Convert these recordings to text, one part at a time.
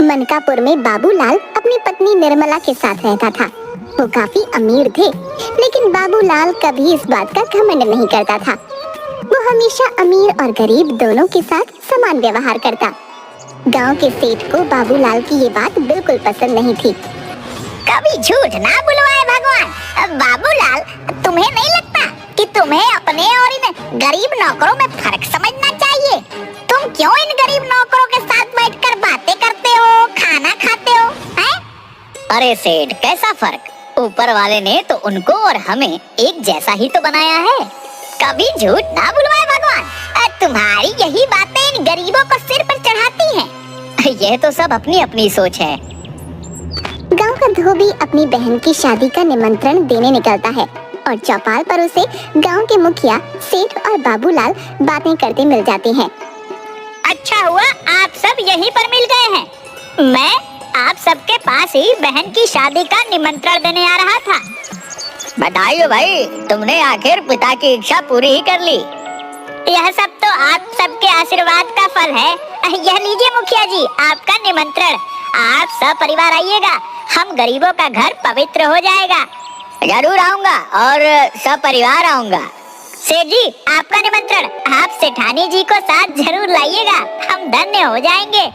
मनकापुर में बाबूलाल अपनी पत्नी निर्मला के साथ रहता था। वो काफी अमीर थे, लेकिन बाबूलाल कभी इस बात का घमंड नहीं करता था। वो हमेशा अमीर और गरीब दोनों के साथ समान व्यवहार करता। गांव के सेठ को बाबूलाल की ये बात बिल्कुल पसंद नहीं थी। कभी झूठ ना बुलवाए भगवान। बाबूलाल, तुम्हें नहीं लगता कि तुम्हें अपने और इन गरीब नौकरों में फर्क समझना चाहिए? तुम क्यों इन गरीब नौकरों के साथ बैठकर बातें करते हो, खाना खाते हो, हैं? अरे सेठ, कैसा फर्क? ऊपर वाले ने तो उनको और हमें एक जैसा ही तो बनाया है। कभी झूठ ना बुलवाए भगवान। तुम्हारी यही बातें इन गरीबों को सिर पर चढ़ाती हैं। यह तो सब अपनी अपनी सोच है। गांव का धोबी अपनी बहन की शादी का निमंत्रण देने निकलता है और चौपाल पर उसे गांव के मुखिया सेठ और बाबूलाल बातें करते मिल जाते हैं। अच्छा हुआ आप सब यहीं पर मिल गए हैं। मैं आप सबके पास ही बहन की शादी का निमंत्रण देने आ रहा था। बधाई हो भाई, तुमने आखिर पिता की इच्छा पूरी ही कर ली। यह सब तो आप सबके आशीर्वाद का फल है। यह लीजिए मुखिया जी, आपका निमंत्रण। आप सब परिवार आइएगा, हम गरीबों का घर पवित्र हो जाएगा। जरूर आऊंगा और सब परिवार आऊंगा। सेठ जी, आपका निमंत्रण आप सेठानी जी को साथ जरूर लाइएगा, हम धन्य हो जाएंगे।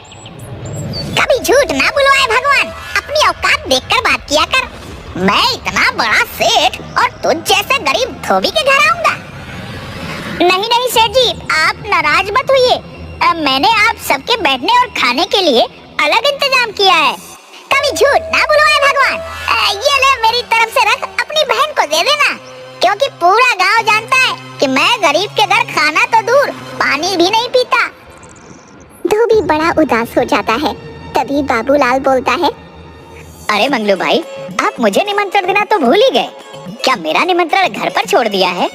कभी झूठ ना बुलवाए भगवान, अपनी औकात देखकर बात किया कर। मैं इतना बड़ा सेठ और तुझ जैसे गरीब धोबी के घर आऊंगा? नहीं नहीं सेठ जी, आप नाराज मत होइए। मैंने आप सबके बैठने और खाने के लिए अलग इंतजाम किया है। कभी झूठ ना बुलवाए भगवान। ये ले, मेरी तरफ से रख, अपनी बहन को दे देना, क्योंकि पूरा गांव जानता है कि मैं गरीब के घर खाना तो दूर पानी भी नहीं पीता। धोबी बड़ा उदास हो जाता है। तभी बाबूलाल बोलता है, अरे मंगलू भाई, आप मुझे निमंत्रण देना तो भूल ही गए। क्या मेरा निमंत्रण घर पर छोड़ दिया है?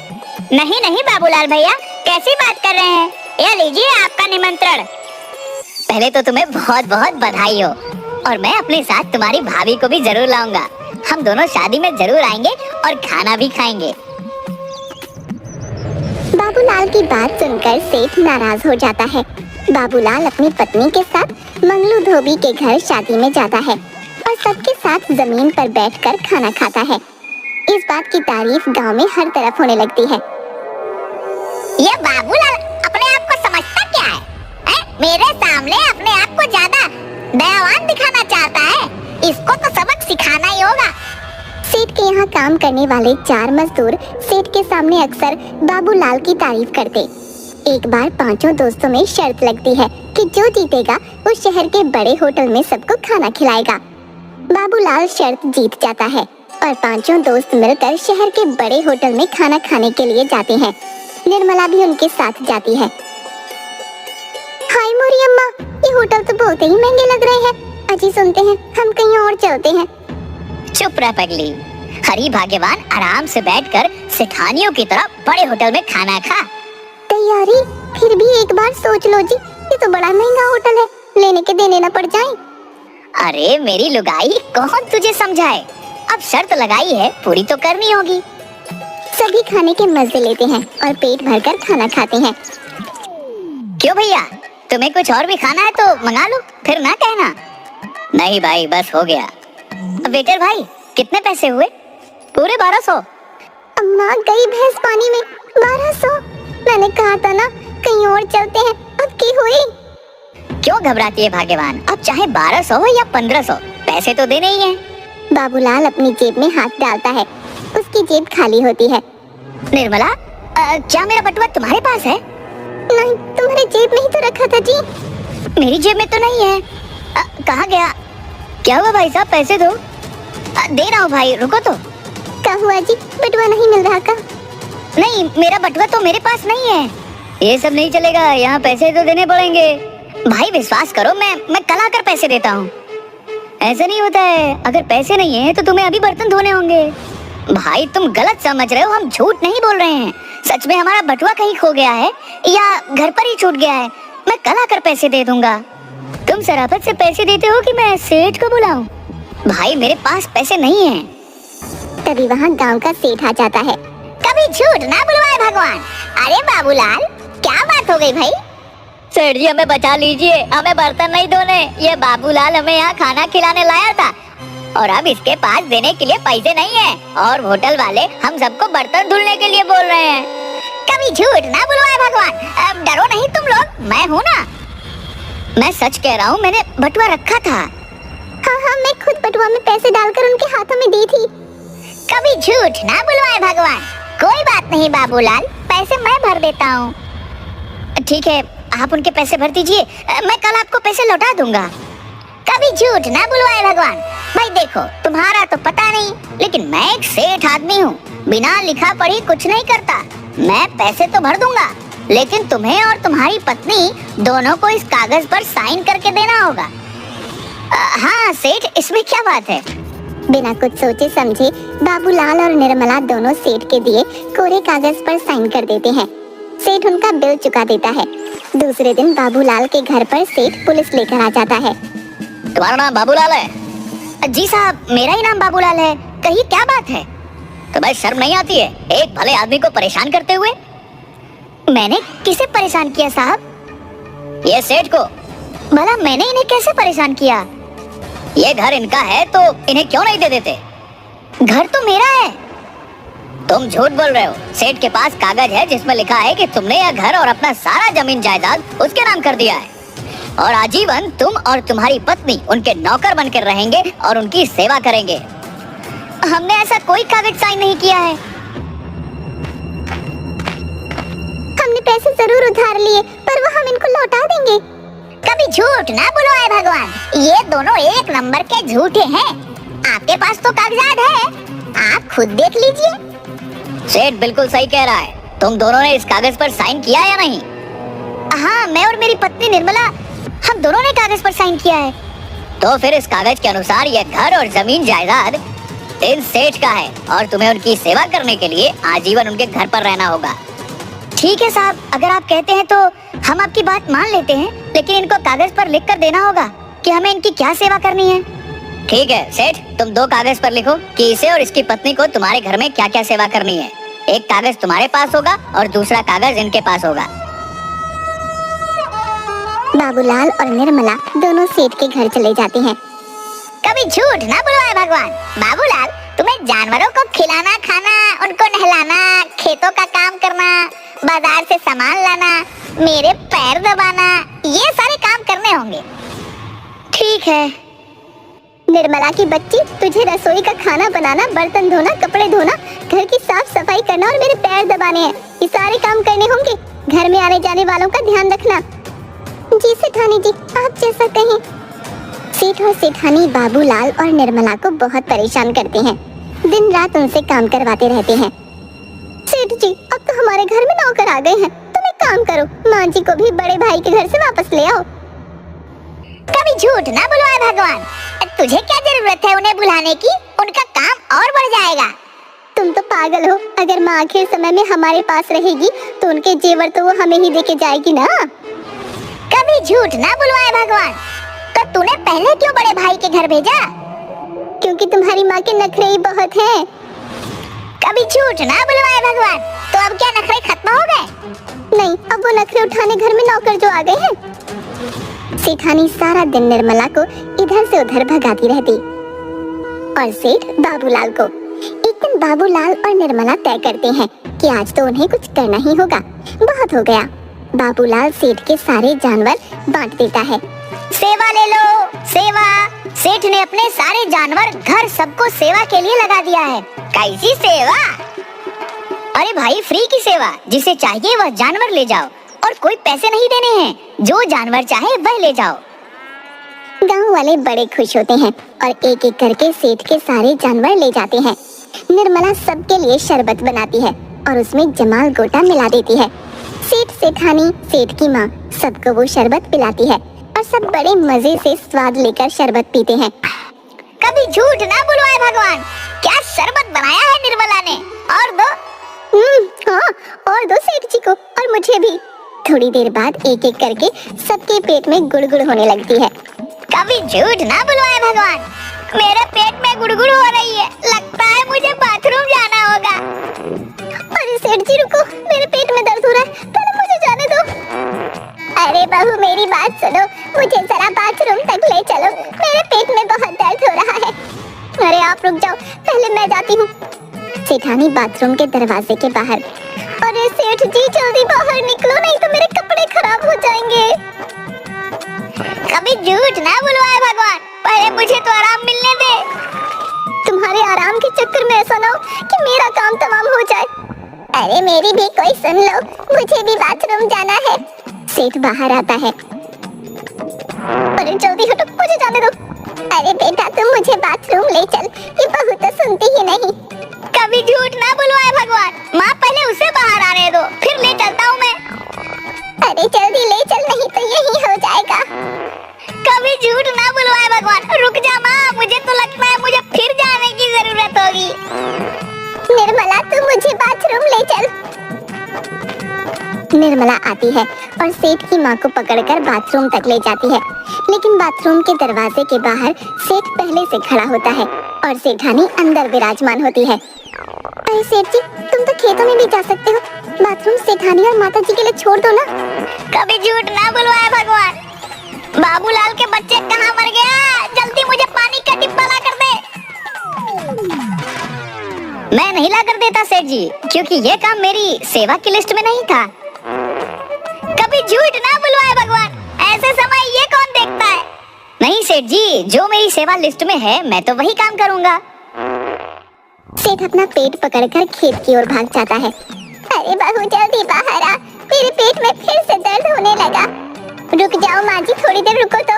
नहीं नहीं बाबूलाल भैया, कैसी बात कर रहे हैं? यह लीजिए आपका निमंत्रण। पहले तो तुम्हें बहुत बहुत बधाई हो, और मैं अपने साथ तुम्हारी भाभी को भी जरूर लाऊंगा। हम दोनों शादी में जरूर आएंगे और खाना भी खाएंगे। बाबूलाल की बात सुनकर सेठ नाराज हो जाता है। बाबूलाल अपनी पत्नी के साथ मंगलू धोबी के घर शादी में जाता है और सबके साथ जमीन पर बैठकर खाना खाता है। इस बात की तारीफ गांव में हर तरफ होने लगती है। ये बाबूलाल अपने आप को समझता क्या है? मेरे सामने अपने आप को ज्यादा दयावान दिखाना चाहता है। इसको तो सबक सिखाना ही होगा। सेठ के यहाँ काम करने वाले 4 मजदूर सेठ के सामने अक्सर बाबूलाल की तारीफ करते। एक बार 5 दोस्तों में शर्त लगती है कि जो जीतेगा वो शहर के बड़े होटल में सबको खाना खिलाएगा। बाबूलाल शर्त जीत जाता है और 5 दोस्त मिलकर शहर के बड़े होटल में खाना खाने के लिए जाते हैं। निर्मला भी उनके साथ जाती है। हाय मोरी अम्मा, ये होटल तो बहुत ही महंगे लग रहे हैं। अजी सुनते हैं, हम कहीं और चलते हैं। चुप रह पगली, हरी भाग्यवान आराम से बैठकर सेठानियों की तरह बड़े होटल में खाना खा। तैयारी, फिर भी एक बार सोच लो जी, ये तो बड़ा महंगा होटल है, लेने के देने न पड़ जाए। अरे मेरी लुगाई, कौन तुझे समझाए? अब शर्त लगाई है, पूरी तो करनी होगी। सभी खाने के मजे लेते हैं और पेट भरकर खाना खाते हैं। क्यों भैया, तुम्हें कुछ और भी खाना है तो मंगा लो, फिर ना कहना। नहीं भाई, बस हो गया। वेटर भाई, कितने पैसे हुए? पूरे 1200। अम्मा, गई भैंस पानी में। 1200? मैंने कहा था ना कहीं और चलते हैं, अब की हुई? क्यों घबराती है भाग्यवान? अब चाहे 1200 हो या 1500, पैसे तो देने ही हैं। बाबूलाल अपनी जेब में हाथ डालता है। उसकी जेब खाली होती है। निर्मला, क्या मेरा बटुआ तुम्हारे पास है? नहीं, तुम्हारे जेब में ही तो रखा था जी। मेरी जेब में तो नहीं है। कहाँ गया? क्या हुआ भाई साहब, पैसे दो। दे रहा हूँ भाई, रुको तो। क्या हुआ जी, बटुआ नहीं मिल रहा का? नहीं, मेरा बटुआ तो मेरे पास नहीं है। ये सब नहीं चलेगा, यहाँ पैसे तो देने पड़ेंगे। भाई विश्वास करो, मैं कल आकर पैसे देता हूँ। ऐसा नहीं होता है, अगर पैसे नहीं है तो तुम्हें अभी बर्तन धोने होंगे। भाई तुम गलत समझ रहे हो, हम झूठ नहीं बोल रहे हैं। सच में हमारा बटुआ कहीं खो गया है या घर पर ही छूट गया है। मैं कल आकर पैसे दे दूंगा। तुम शराफत से पैसे देते हो कि मैं सेठ को बुलाऊं? भाई मेरे पास पैसे नहीं हैं। तभी वहाँ गांव का सेठ आ जाता है। कभी झूठ ना बुलवाए भगवान। अरे बाबूलाल, क्या बात हो गई भाई? सेठ जी हमें बचा लीजिए, हमें बर्तन नहीं धोने। ये बाबूलाल हमें यहाँ खाना खिलाने लाया था और अब इसके पास देने के लिए पैसे नहीं है और होटल वाले हम सबको बर्तन धुलने के लिए बोल रहे हैं। कभी झूठ ना बुलवाए भगवान। अब डरो नहीं तुम लोग, मैं हूँ ना। मैं सच कह रहा हूँ, मैंने बटुआ रखा था। हाँ हाँ, मैं खुद बटुआ में पैसे डालकर उनके हाथों में दी थी। कभी झूठ ना बुलवाए भगवान। कोई बात नहीं बाबूलाल, पैसे मैं भर देता हूँ। ठीक है, आप उनके पैसे भर दीजिए, मैं कल आपको पैसे लौटा दूंगा। कभी झूठ ना बुलवाए भगवान। भाई देखो, तुम्हारा तो पता नहीं, लेकिन मैं एक सेठ आदमी हूँ, बिना लिखा पढ़ी कुछ नहीं करता। मैं पैसे तो भर दूंगा, लेकिन तुम्हें और तुम्हारी पत्नी दोनों को इस कागज पर साइन करके देना होगा। हाँ सेठ, इसमें क्या बात है? बिना कुछ सोचे समझे बाबूलाल और निर्मला दोनों सेठ के दिए कोरे कागज पर साइन कर देते हैं। सेठ उनका बिल चुका देता है। दूसरे दिन बाबूलाल के घर पर सेठ पुलिस लेकर आ जाता है। तुम्हारा नाम बाबूलाल है? जी साहब, मेरा ही नाम बाबूलाल है। कहिए क्या बात है? तुम्हें शर्म नहीं आती है एक भले आदमी को परेशान करते हुए? मैंने किसे परेशान किया साहब? ये सेठ को। भला मैंने इन्हें कैसे परेशान किया? ये घर इनका है तो इन्हें क्यों नहीं दे देते? घर तो मेरा है। तुम झूठ बोल रहे हो। सेठ के पास कागज है जिसमें लिखा है कि तुमने यह घर और अपना सारा जमीन जायदाद उसके नाम कर दिया है और आजीवन तुम और तुम्हारी पत्नी उनके नौकर बनकर रहेंगे और उनकी सेवा करेंगे। हमने ऐसा कोई कागज साइन नहीं किया है। हमने पैसे जरूर उधार लिए, पर वो हम इनको लौटा देंगे। कभी झूठ ना बुलवाए भगवान। ये दोनों एक नंबर के झूठे हैं। आपके पास तो कागजात है, आप खुद देख लीजिए। सेठ बिल्कुल सही कह रहा है। तुम दोनों ने इस कागज पर साइन किया या नहीं? हाँ, मैं और मेरी पत्नी निर्मला, हम दोनों ने कागज पर साइन किया है। तो फिर इस कागज के अनुसार यह घर और जमीन जायदाद इन सेठ का है और तुम्हें उनकी सेवा करने के लिए आजीवन उनके घर पर रहना होगा। ठीक है साहब, अगर आप कहते हैं तो हम आपकी बात मान लेते हैं, लेकिन इनको कागज पर लिख कर देना होगा कि हमें इनकी क्या सेवा करनी है। ठीक है सेठ, तुम दो कागज पर लिखो कि इसे और इसकी पत्नी को तुम्हारे घर में क्या क्या सेवा करनी है। एक कागज तुम्हारे पास होगा और दूसरा कागज इनके पास होगा। बाबूलाल और निर्मला दोनों सेठ के घर चले जाते हैं। कभी झूठ ना बुलवाए भगवान। बाबूलाल, तुम्हें जानवरों को खिलाना, खाना, उनको नहलाना, खेतों का काम करना, बाजार से सामान लाना, मेरे पैर दबाना, ये सारे काम करने होंगे। ठीक है। निर्मला की बच्ची, तुझे रसोई का खाना बनाना, बर्तन धोना, कपड़े धोना, घर की साफ सफाई करना और मेरे पैर दबाने हैं। ये सारे काम करने होंगे। घर में आने जाने वालों का ध्यान रखना। जी सेठानी जी, आप जैसा कहें। सेठ और सेठानी बाबूलाल और निर्मला को बहुत परेशान करते हैं। दिन रात उनसे काम करवाते रहते हैं। सेठ जी, अब तो हमारे घर में नौकर आ गए हैं। तुम एक काम करो, माँ जी को भी बड़े भाई के घर से वापस ले आओ। कभी झूठ ना बुलवाए भगवान। तुझे क्या जरूरत है उन्हें बुलाने की? उनका काम और बढ़ जाएगा। तुम तो पागल हो। अगर माँ आखिर समय में हमारे पास रहेगी तो उनके जेवर तो वो हमें ही देके जाएगी ना। कभी झूठ ना बुलवाए भगवान। तो तूने पहले क्यों बड़े भाई के घर भेजा? क्योंकि तुम्हारी माँ के नखरे ही बहुत हैं। कभी झूठ ना बुलवाए भगवान। तो अब क्या नखरे खत्म हो गए? नहीं, अब वो नखरे उठाने घर में नौकर जो आ गए हैं। सेठानी सारा दिन निर्मला को इधर से उधर भगाती रहती और सेठ बाबूलाल को। एक दिन बाबूलाल और निर्मला तय करते हैं कि आज तो उन्हें कुछ करना ही होगा। बहुत हो गया। बाबूलाल सेठ के सारे जानवर बांट देता है। सेवा ले लो, सेवा। सेठ ने अपने सारे जानवर, घर सबको सेवा के लिए लगा दिया है। कैसी सेवा? अरे भाई, फ्री की सेवा। जिसे चाहिए वह जानवर ले जाओ और कोई पैसे नहीं देने हैं। जो जानवर चाहे वह ले जाओ। गांव वाले बड़े खुश होते हैं और एक एक करके सेठ के सारे जानवर ले जाते हैं। निर्मला सबके लिए शरबत बनाती है और उसमें जमाल गोटा मिला देती है। सेठ, सेठानी, सेठ की माँ सबको वो शरबत पिलाती है और सब बड़े मजे से स्वाद लेकर शरबत पीते हैं। कभी झूठ ना बुलवाए भगवान। क्या शरबत बनाया है निर्मला ने? और दो। हाँ, और दो सेठ जी को और मुझे भी। थोड़ी देर बाद एक एक करके सबके पेट में गुड़गुड़ होने लगती है। कभी झूठ ना बुलवाए भगवान। मेरे पेट में गुड़गुड़ हो रही है। लगता है मुझे बाथरूम जाना होगा। अरे सेठ जी रुको, मेरे पेट में दर्द हो रहा है, पहले मुझे जाने दो। अरे बहू मेरी बात सुनो, मुझे जरा बाथरूम तक ले चलो, मेरे पेट में बहुत दर्द हो रहा है। अरे आप रुक जाओ, पहले मैं जाती हूँ। सेठानी बाथरूम के दरवाजे के बाहर। अरे सेठ जी जल्दी बाहर निकलो, नहीं तो मेरे कपड़े खराब हो जाएंगे। कभी झूठ ना बुलवाए भगवान, पहले मुझे तो आराम मिलने दे। तुम्हारे आराम के चक्कर में ऐसा ना हो कि मेरा काम तमाम हो जाए। अरे मेरी भी कोई सुन लो, मुझे भी बाथरूम जाना है। सेठ बाहर आता है। अरे जल्दी हटो, मुझे जाने दो। अरे बेटा तुम मुझे बाथरूम ले चल, ये बहू तो सुनती ही नहीं। कभी झूठ ना बुलवाए भगवान, माँ पहले उसे बाहर आने दो, फिर ले चलता हूँ मैं। अरे जल्दी ले चल, नहीं तो यही हो जाएगा। कभी झूठ ना बुलवाए भगवान, रुक जा माँ, मुझे तो लगता है मुझे फिर जाने की जरूरत होगी। निर्मला तू मुझे बाथरूम ले चल। निर्मला आती है और सेठ की माँ को पकड़कर बाथरूम तक ले जाती है, लेकिन बाथरूम के दरवाजे के बाहर सेठ पहले से खड़ा होता है और सेठानी अंदर विराजमान होती है। अरे सेठ जी तुम तो खेतों में भी जा सकते हो, बाथरूम सेठानी और माता जी के लिए छोड़ दो ना। कभी झूठ ना बुलवाए भगवान, बाबूलाल के बच्चे कहाँ मर गया, जल्दी मुझे पानी का डिब्बा ला कर दे। मैं नहीं ला कर देता सेठ जी, क्योंकि ये काम मेरी सेवा की लिस्ट में नहीं था। कभी झूठ ना बुलवाए भगवान, ऐसे समय ये कौन देखता है। नहीं सेठ जी, जो मेरी सेवा लिस्ट में है मैं तो वही काम करूँगा। सेठ अपना पेट पकड़कर खेत की ओर भाग जाता है। अरे बहू जल्दी बाहर आ, मेरे पेट में फिर से दर्द होने लगा। रुक जाओ माँ जी, थोड़ी देर रुको तो।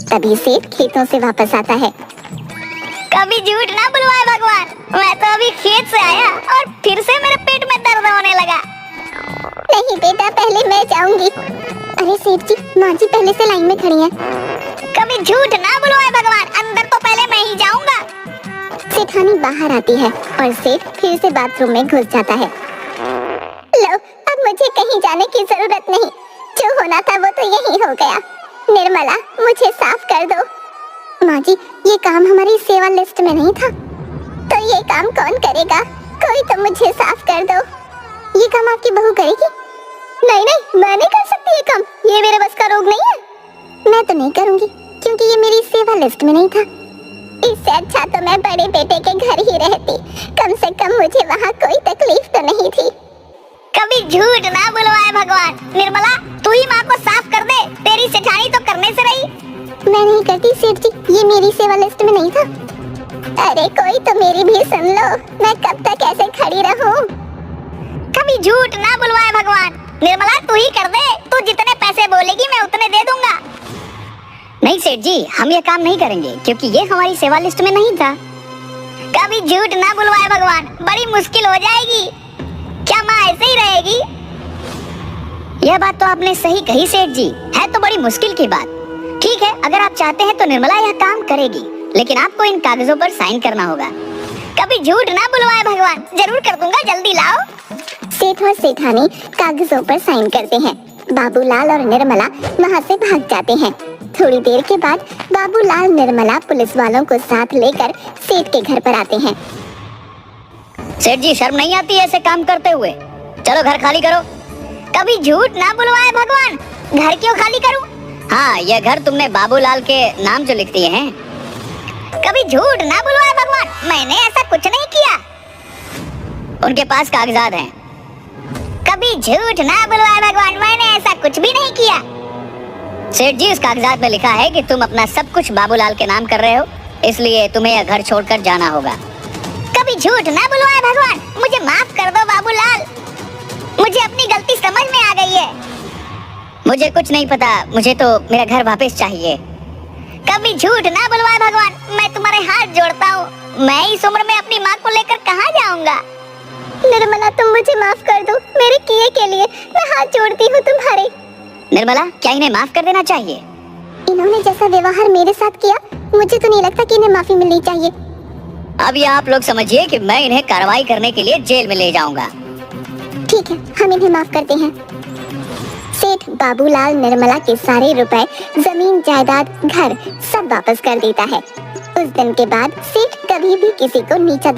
तभी सेठ खेतों से वापस आता है। कभी झूठ ना बुलवाए भगवान, मैं तो अभी खेत से आया और फिर से मेरे पेट में दर्द होने लगा। नहीं बेटा पहले मैं जाऊंगी। अरे सेठ जी माँ जी पहले से लाइन में खड़ी हैं। कभी झूठ ना बुलवाए भगवान, अंदर तो पहले मैं ही जाऊंगा। सेठानी बाहर आती है और सेठ फिर से बाथरूम में घुस जाता है। लो अब मुझे कहीं जाने की जरूरत नहीं, जो होना था वो तो यही हो गया। निर्मला मुझे साफ कर दो। माँ जी ये काम हमारी सेवा लिस्ट में नहीं था, तो ये काम कौन करेगा, कोई तो मुझे साफ कर दो। ये काम आपकी बहू करेगी? नहीं नहीं मैं नहीं कर सकती ये काम, ये मेरे बस का रोग नहीं है। मैं तो नहीं करूँगी क्योंकि ये मेरी सेवा लिस्ट में नहीं था। इससे अच्छा तो मैं बड़े बेटे के घर ही रहती, कम से कम मुझे वहाँ कोई तकलीफ तो नहीं थी। कभी झूठ ना बुलवाए भगवान, निर्मला तू ही माँ को साफ कर दे, तेरी सेठानी तो करने से रही। मैं नहीं करती सेठ जी, ये मेरी सेवा लिस्ट में नहीं था। अरे कोई तो मेरी भी सुन लो, मैं कब तक ऐसे खड़ी रहूं? कभी झूठ ना बुलवाए भगवान, निर्मला तू ही कर दे, तू जितने पैसे बोलेगी मैं उतने दे दूंगा। नहीं सेठ जी, हम ये काम नहीं करेंगे क्योंकि ये हमारी सेवा लिस्ट में नहीं था। कभी झूठ ना बुलवाए भगवान, बड़ी मुश्किल हो जाएगी। क्या माँ ऐसे ही रहेगी? यह बात तो आपने सही कही सेठ जी, है तो बड़ी मुश्किल की बात। ठीक है, अगर आप चाहते हैं तो निर्मला यह काम करेगी, लेकिन आपको इन कागजों पर साइन करना होगा। कभी झूठ ना बुलवाए भगवान, जरूर कर दूंगा, जल्दी लाओ। सेठ और सेठानी कागजों पर साइन करते हैं। बाबूलाल और निर्मला वहाँ से भाग जाते हैं। थोड़ी देर के बाद बाबूलाल निर्मला पुलिस वालों को साथ लेकर सेठ के घर पर आते हैं। सेठ जी शर्म नहीं आती ऐसे काम करते हुए? चलो घर खाली करो। कभी झूठ ना बुलवाए भगवान, घर क्यों खाली करूं? हाँ, यह घर तुमने बाबूलाल के नाम जो लिख दिए हैं। कभी झूठ ना बुलवाए भगवान, मैंने ऐसा कुछ नहीं किया। उनके पास कागजात हैं। कभी झूठ ना बुलवाए भगवान, मैंने ऐसा कुछ भी नहीं किया। सेठ जी उस कागजात में लिखा है कि तुम अपना सब कुछ बाबूलाल के नाम कर रहे हो, इसलिए तुम्हें यह घर छोड़कर जाना होगा। कभी झूठ ना बुलवाए भगवान, मुझे माफ कर दो बाबूलाल, मुझे अपनी गलती समझ में आ गई है। मुझे कुछ नहीं पता, मुझे तो मेरा घर वापस चाहिए। कभी झूठ ना बुलवाए भगवान, मैं तुम्हारे हाथ जोड़ता हूँ, मैं इस उम्र में अपनी माँ को लेकर कहाँ जाऊँगा। निर्मला तुम मुझे माफ कर दो, मेरे किए के लिए मैं हाथ जोड़ती हूँ तुम्हारे। निर्मला क्या इन्हें माफ कर देना चाहिए? इन्होंने जैसा व्यवहार मेरे साथ किया, मुझे तो नहीं लगता कि इन्हें माफी मिलनी चाहिए। अब ये आप लोग समझिए कि मैं इन्हें कार्रवाई करने के लिए जेल में ले जाऊंगा। ठीक है, हम इन्हें माफ करते हैं। सेठ बाबूलाल निर्मला के सारे रुपए, जमीन जायदाद, घर सब वापस कर देता है। उस दिन के बाद सेठ कभी भी किसी को नीचा